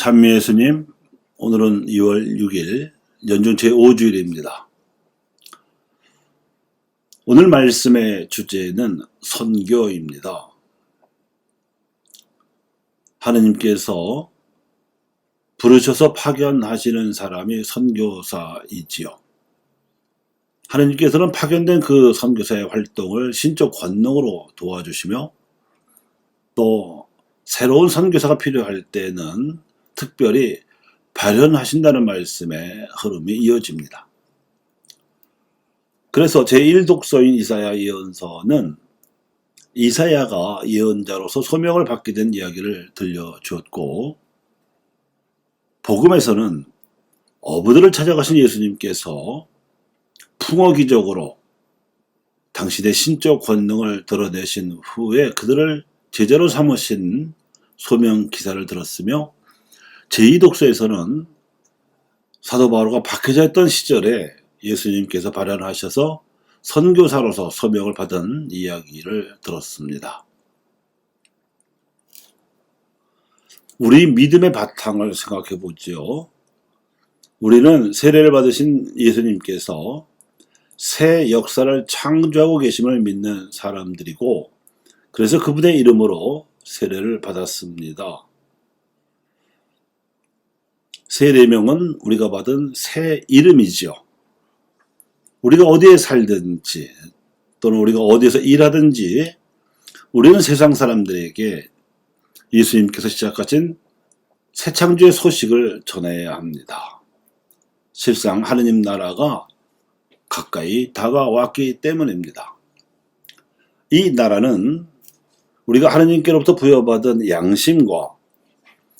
찬미 예수님, 오늘은 2월 6일 연중 제5주일입니다. 오늘 말씀의 주제는 선교입니다. 하느님께서 부르셔서 파견하시는 사람이 선교사이지요. 하느님께서는 파견된 그 선교사의 활동을 신적 권능으로 도와주시며 또 새로운 선교사가 필요할 때는 특별히 발현하신다는 말씀의 흐름이 이어집니다. 그래서 제1독서인 이사야 예언서는 이사야가 예언자로서 소명을 받게 된 이야기를 들려주었고, 복음에서는 어부들을 찾아가신 예수님께서 풍어기적으로 당신의 신적 권능을 드러내신 후에 그들을 제자로 삼으신 소명 기사를 들었으며, 제2독서에서는 사도 바울가 박해자 했던 시절에 예수님께서 발현하셔서 선교사로서 소명을 받은 이야기를 들었습니다. 우리 믿음의 바탕을 생각해 보죠. 우리는 세례를 받으신 예수님께서 새 역사를 창조하고 계심을 믿는 사람들이고, 그래서 그분의 이름으로 세례를 받았습니다. 세례명은 우리가 받은 새 이름이지요. 우리가 어디에 살든지 또는 우리가 어디에서 일하든지 우리는 세상 사람들에게 예수님께서 시작하신 새 창조의 소식을 전해야 합니다. 실상 하느님 나라가 가까이 다가왔기 때문입니다. 이 나라는 우리가 하느님께로부터 부여받은 양심과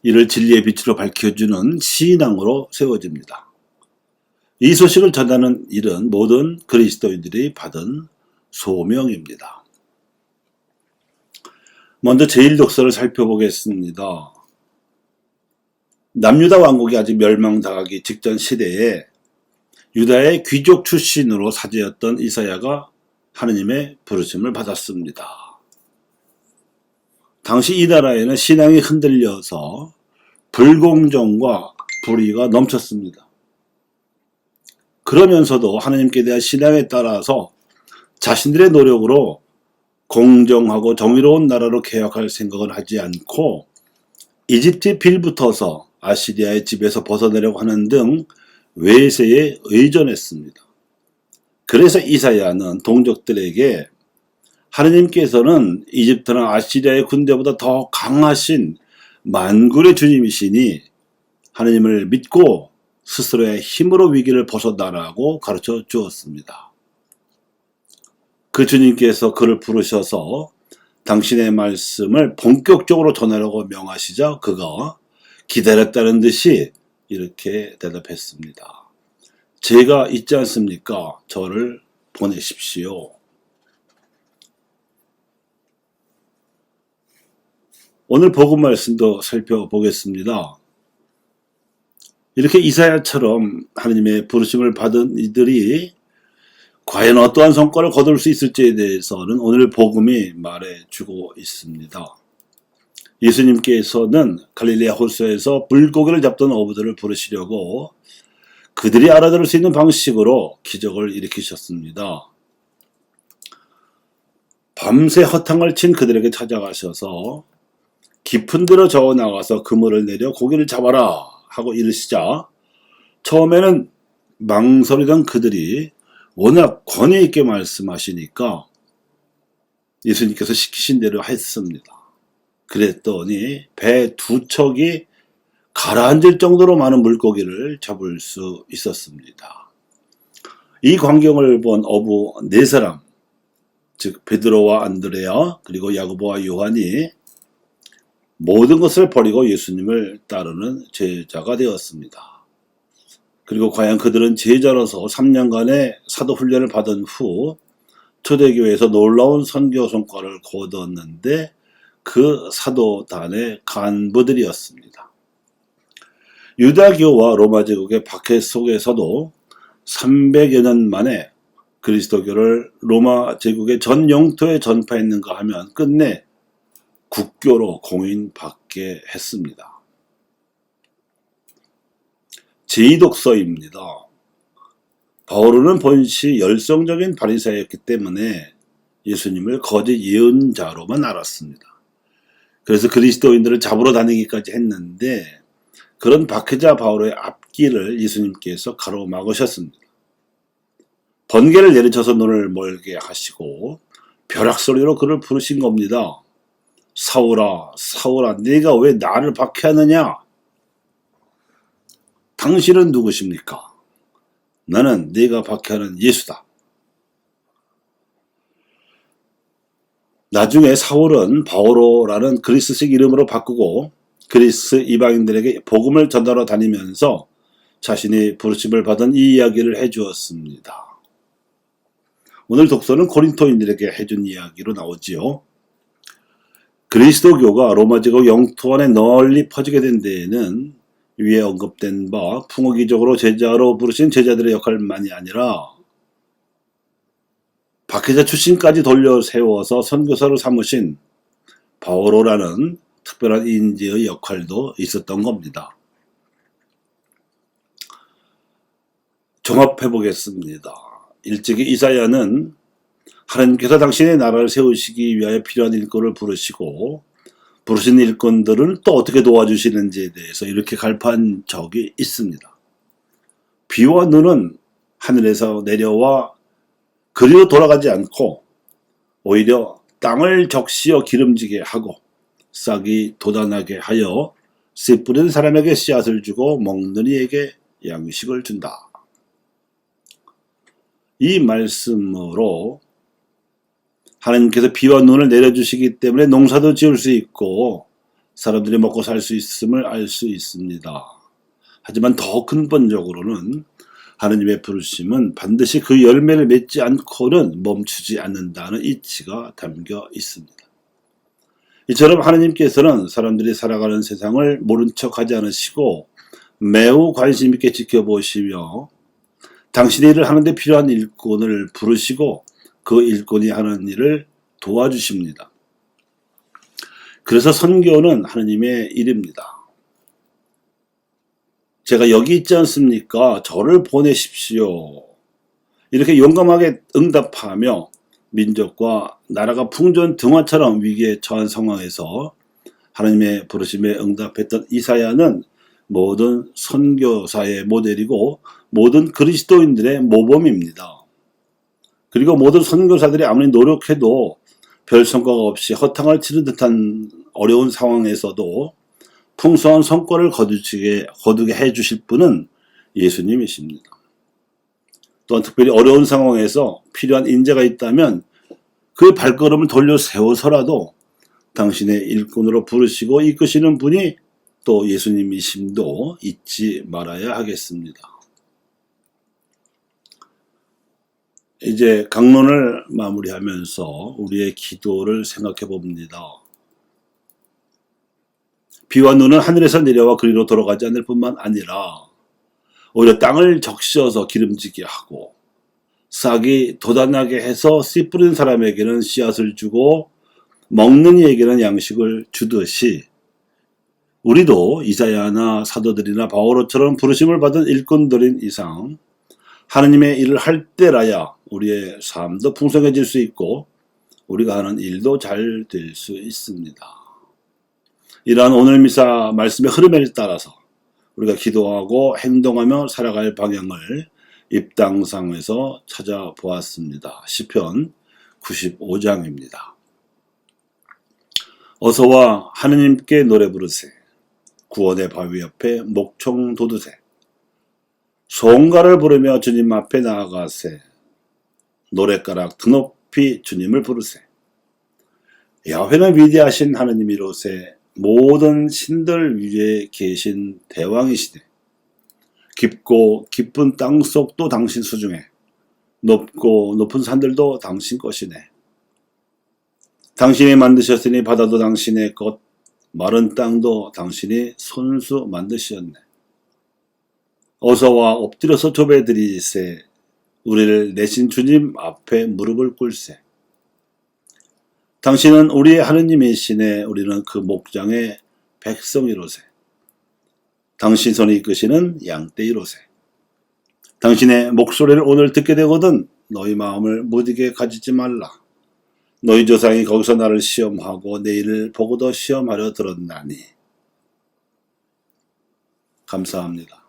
이를 진리의 빛으로 밝혀주는 신앙으로 세워집니다. 이 소식을 전하는 일은 모든 그리스도인들이 받은 소명입니다. 먼저 제1독서를 살펴보겠습니다. 남유다 왕국이 아직 멸망당하기 직전 시대에 유다의 귀족 출신으로 사제였던 이사야가 하느님의 부르심을 받았습니다. 당시 이 나라에는 신앙이 흔들려서 불공정과 불의가 넘쳤습니다. 그러면서도 하나님께 대한 신앙에 따라서 자신들의 노력으로 공정하고 정의로운 나라로 개혁할 생각은 하지 않고 이집트에 빌붙어서 아시리아의 집에서 벗어나려고 하는 등 외세에 의존했습니다. 그래서 이사야는 동족들에게 하느님께서는 이집트나 아시리아의 군대보다 더 강하신 만군의 주님이시니 하느님을 믿고 스스로의 힘으로 위기를 벗어나라고 가르쳐 주었습니다. 그 주님께서 그를 부르셔서 당신의 말씀을 본격적으로 전하라고 명하시자 그가 기다렸다는 듯이 이렇게 대답했습니다. 제가 있지 않습니까? 저를 보내십시오. 오늘 복음 말씀도 살펴보겠습니다. 이렇게 이사야처럼 하나님의 부르심을 받은 이들이 과연 어떠한 성과를 거둘 수 있을지에 대해서는 오늘 복음이 말해주고 있습니다. 예수님께서는 갈릴레아 호수에서 물고기를 잡던 어부들을 부르시려고 그들이 알아들을 수 있는 방식으로 기적을 일으키셨습니다. 밤새 허탕을 친 그들에게 찾아가셔서 깊은 데로 저어 나가서 그물을 내려 고기를 잡아라 하고 이르시자 처음에는 망설이던 그들이 워낙 권위 있게 말씀하시니까 예수님께서 시키신 대로 했습니다. 그랬더니 배 2척이 가라앉을 정도로 많은 물고기를 잡을 수 있었습니다. 이 광경을 본 어부 4사람, 즉 베드로와 안드레아 그리고 야고보와 요한이 모든 것을 버리고 예수님을 따르는 제자가 되었습니다. 그리고 과연 그들은 제자로서 3년간의 사도 훈련을 받은 후 초대교회에서 놀라운 선교 성과를 거뒀는데 그 사도단의 간부들이었습니다. 유다교와 로마 제국의 박해 속에서도 300여 년 만에 그리스도교를 로마 제국의 전 영토에 전파했는가 하면 끝내 국교로 공인받게 했습니다. 제2독서입니다. 바오로는 본시 열성적인 바리새였기 때문에 예수님을 거짓 예언자로만 알았습니다. 그래서 그리스도인들을 잡으러 다니기까지 했는데 그런 박해자 바오로의 앞길을 예수님께서 가로막으셨습니다. 번개를 내리쳐서 눈을 멀게 하시고 벼락소리로 그를 부르신 겁니다. 사울아, 사울아, 네가 왜 나를 박해하느냐? 당신은 누구십니까? 나는 네가 박해하는 예수다. 나중에 사울은 바오로라는 그리스식 이름으로 바꾸고 그리스 이방인들에게 복음을 전하러 다니면서 자신이 부르심을 받은 이 이야기를 해주었습니다. 오늘 독서는 고린토인들에게 해준 이야기로 나오지요. 그리스도교가 로마 제국 영토 안에 널리 퍼지게 된 데에는 위에 언급된 바 풍어기적으로 제자로 부르신 제자들의 역할만이 아니라 박해자 출신까지 돌려 세워서 선교사로 삼으신 바오로라는 특별한 인재의 역할도 있었던 겁니다. 종합해 보겠습니다. 일찍이 이사야는 하나님께서 당신의 나라를 세우시기 위하여 필요한 일꾼을 부르시고 부르신 일꾼들은 또 어떻게 도와주시는지에 대해서 이렇게 갈파한 적이 있습니다. 비와 눈은 하늘에서 내려와 그리로 돌아가지 않고 오히려 땅을 적시어 기름지게 하고 싹이 돋아나게 하여 씨 뿌리는 사람에게 씨앗을 주고 먹는 이에게 양식을 준다. 이 말씀으로 하나님께서 비와 눈을 내려주시기 때문에 농사도 지을 수 있고 사람들이 먹고 살 수 있음을 알 수 있습니다. 하지만 더 근본적으로는 하나님의 부르심은 반드시 그 열매를 맺지 않고는 멈추지 않는다는 이치가 담겨 있습니다. 이처럼 하나님께서는 사람들이 살아가는 세상을 모른 척하지 않으시고 매우 관심 있게 지켜보시며 당신의 일을 하는데 필요한 일꾼을 부르시고 그 일꾼이 하는 일을 도와주십니다. 그래서 선교는 하나님의 일입니다. 제가 여기 있지 않습니까? 저를 보내십시오. 이렇게 용감하게 응답하며 민족과 나라가 풍전등화처럼 위기에 처한 상황에서 하나님의 부르심에 응답했던 이사야는 모든 선교사의 모델이고 모든 그리스도인들의 모범입니다. 그리고 모든 선교사들이 아무리 노력해도 별 성과가 없이 허탕을 치른 듯한 어려운 상황에서도 풍성한 성과를 거두게 해주실 분은 예수님이십니다. 또한 특별히 어려운 상황에서 필요한 인재가 있다면 그 발걸음을 돌려 세워서라도 당신의 일꾼으로 부르시고 이끄시는 분이 또 예수님이심도 잊지 말아야 하겠습니다. 이제 강론을 마무리하면서 우리의 기도를 생각해 봅니다. 비와 눈은 하늘에서 내려와 그리로 돌아가지 않을 뿐만 아니라 오히려 땅을 적셔서 기름지게 하고 싹이 돋아나게 해서 씨 뿌리는 사람에게는 씨앗을 주고 먹는 이에게는 양식을 주듯이 우리도 이사야나 사도들이나 바오로처럼 부르심을 받은 일꾼들인 이상 하나님의 일을 할 때라야 우리의 삶도 풍성해질 수 있고 우리가 하는 일도 잘 될 수 있습니다. 이러한 오늘 미사 말씀의 흐름에 따라서 우리가 기도하고 행동하며 살아갈 방향을 입당상에서 찾아보았습니다. 시편 95장입니다. 어서와 하느님께 노래 부르세. 구원의 바위 옆에 목청 돋으세. 소원가를 부르며 주님 앞에 나아가세. 노랫가락 드높이 주님을 부르세. 야훼는 위대하신 하느님이로세. 모든 신들 위에 계신 대왕이시네. 깊고 깊은 땅속도 당신 수중에 높고 높은 산들도 당신 것이네. 당신이 만드셨으니 바다도 당신의 것, 마른 땅도 당신이 손수 만드셨네. 어서와 엎드려서 조배드리세. 우리를 내신 주님 앞에 무릎을 꿇세. 당신은 우리의 하느님이시네. 우리는 그 목장의 백성이로세. 당신 손이 이끄시는 양떼이로세. 당신의 목소리를 오늘 듣게 되거든 너희 마음을 무디게 가지지 말라. 너희 조상이 거기서 나를 시험하고 내일을 보고도 시험하려 들었나니. 감사합니다.